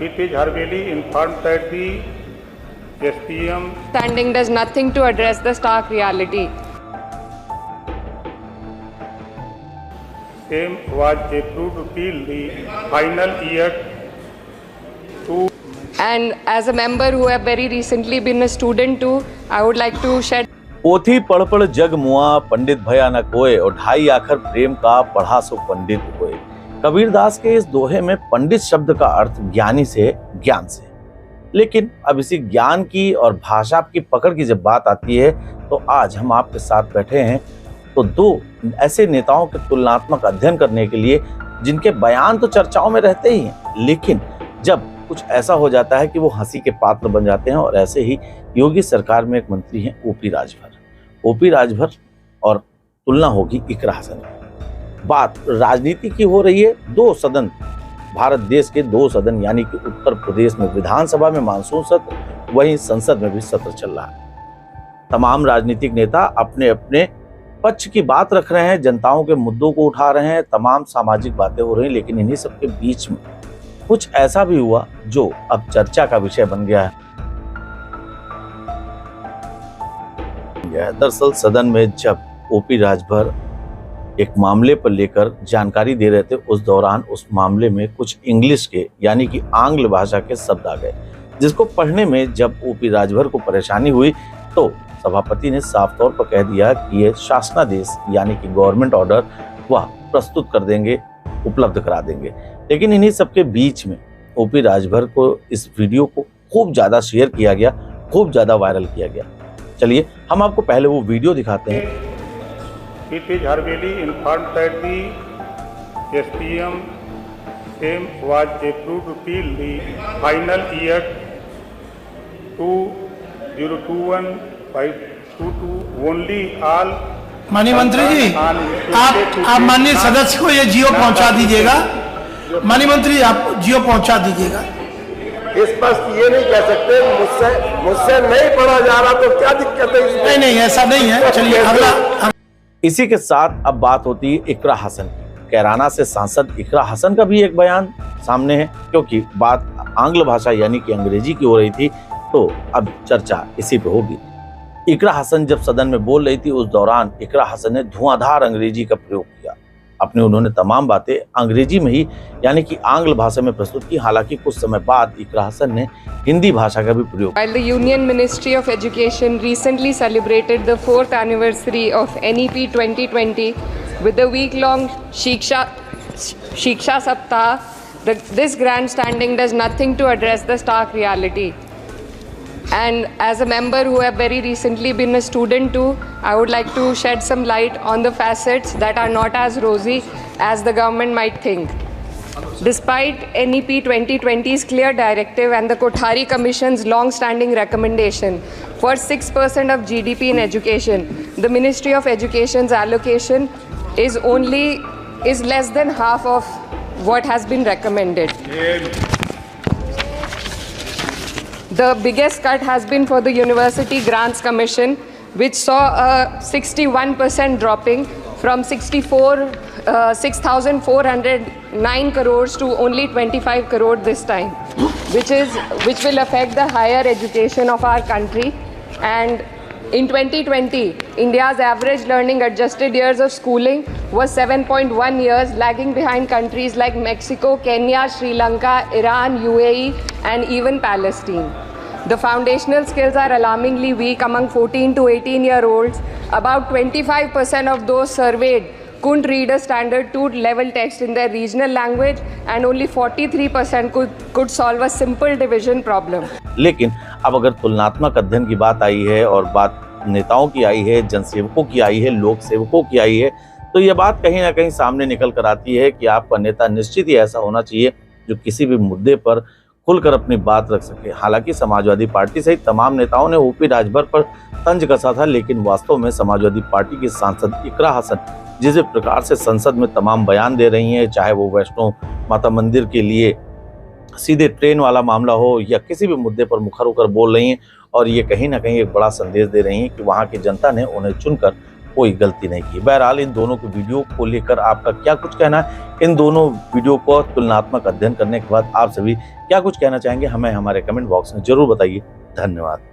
It is heartily informed that the SPM standing does nothing to address the stark reality. same was approved till the final year to. And as a member who have very recently been a student too, I would like to shed. पोथी पढ़ पढ़ जग मुआ, पंडित भया न कोय, और ढाई आखर प्रेम का पढ़ा सो पंडित होए। कबीरदास के इस दोहे में पंडित शब्द का अर्थ ज्ञानी से, ज्ञान से। लेकिन अब इसी ज्ञान की और भाषा की पकड़ की जब बात आती है तो आज हम आपके साथ बैठे हैं तो दो ऐसे नेताओं के तुलनात्मक अध्ययन करने के लिए जिनके बयान तो चर्चाओं में रहते ही हैं, लेकिन जब कुछ ऐसा हो जाता है कि वो हंसी के पात्र बन जाते हैं। और ऐसे ही योगी सरकार में एक मंत्री हैं ओपी राजभर और तुलना होगी इकरा हसन की। बात राजनीति की हो रही है। दो सदन, भारत देश के दो सदन यानी कि उत्तर प्रदेश में विधानसभा में मानसून सत्र, वहीं संसद में भी सत्र चल रहा है। तमाम राजनीतिक नेता अपने अपने पक्ष की बात रख रहे हैं, जनताओं के मुद्दों को उठा रहे हैं, तमाम सामाजिक बातें हो रही हैं, लेकिन इन्हीं सबके बीच में कुछ ऐसा भी हुआ जो अब चर्चा का विषय बन गया है। दरअसल सदन में जब ओपी राजभर एक मामले पर लेकर जानकारी दे रहे थे, उस दौरान उस मामले में कुछ इंग्लिश के यानी कि आंग्ल भाषा के शब्द आ गए, जिसको पढ़ने में जब ओपी राजभर को परेशानी हुई तो सभापति ने साफ तौर पर कह दिया कि यह शासनादेश यानी कि गवर्नमेंट ऑर्डर वह प्रस्तुत कर देंगे, उपलब्ध करा देंगे। लेकिन इन्हीं सबके बीच में ओपी राजभर को इस वीडियो को खूब ज्यादा शेयर किया गया, खूब ज्यादा वायरल किया गया। चलिए हम आपको पहले वो वीडियो दिखाते हैं। It is heartily informed that the SPM same was approved till the final year 2021-522 only all। माननीय मंत्री जी, आप माननीय सदस्य को ये जियो पहुंचा दीजिएगा। माननीय मंत्री आप जियो पहुंचा दीजिएगा। स्पष्ट ये नहीं कह सकते मुझसे नहीं पढ़ा जा रहा तो क्या दिक्कत है? नहीं ऐसा नहीं है। चलिए अगला। इसी के साथ अब बात होती है इकरा हसन की। कैराना से सांसद इकरा हसन का भी एक बयान सामने है, क्योंकि बात आंग्ल भाषा यानी कि अंग्रेजी की हो रही थी, तो अब चर्चा इसी पे होगी। इकरा हसन जब सदन में बोल रही थी उस दौरान इकरा हसन ने धुआंधार अंग्रेजी का प्रयोग किया। उन्होंने तमाम बातें अंग्रेजी में ही यानी कि आंग्ल भाषा में प्रस्तुत की। हालांकि कुछ समय बाद इकरा हसन ने हिंदी भाषा का भी प्रयोग। While the Union Ministry of Education recently celebrated the 4th anniversary of NEP 2020 with the week-long Shiksha Saptah, this grandstanding does nothing to address the stark reality. And as a member who have very recently been a student too, I would like to shed some light on the facets that are not as rosy as the government might think. Despite NEP 2020's clear directive and the Kothari Commission's long-standing recommendation for 6% of GDP in education, the Ministry of Education's allocation is less than half of what has been recommended. The biggest cut has been for the University Grants Commission, which saw a 61% dropping from 6,409 crores to only 25 crore this time, which will affect the higher education of our country. And in 2020, India's average learning adjusted years of schooling was 7.1 years, lagging behind countries like Mexico, Kenya, Sri Lanka, Iran, UAE, and even Palestine. The foundational skills are alarmingly weak among 14 to 18-year-olds. About 25% of those surveyed couldn't read a standard 2 level text in their regional language, and only 43% could solve a simple division problem. लेकिन अब अगर तुलनात्मक अध्ययन की बात आई है और बात नेताओं की आई है, जनसेवकों की आई है, लोक सेवकों की आई है, तो ये बात कहीं ना कहीं सामने निकल कर आती है कि आपका नेता निश्चित ही ऐसा होना चाहिए जो किसी भी मुद्दे पर खुलकर अपनी बात रख सके। हालांकि समाजवादी पार्टी सहित तमाम नेताओं ने ओपी राजभर पर तंज कसा था, लेकिन वास्तव में समाजवादी पार्टी की सांसद इकरा हसन जिस प्रकार से संसद में तमाम बयान दे रही हैं, चाहे वो वैष्णो माता मंदिर के लिए सीधे ट्रेन वाला मामला हो या किसी भी मुद्दे पर मुखर होकर बोल रही हैं, और ये कहीं ना कहीं एक बड़ा संदेश दे रही हैं कि वहाँ की जनता ने उन्हें चुनकर कोई गलती नहीं की। बहरहाल इन दोनों के वीडियो को लेकर आपका क्या कुछ कहना है, इन दोनों वीडियो को तुलनात्मक अध्ययन करने के बाद आप सभी क्या कुछ कहना चाहेंगे, हमें हमारे कमेंट बॉक्स में जरूर बताइए। धन्यवाद।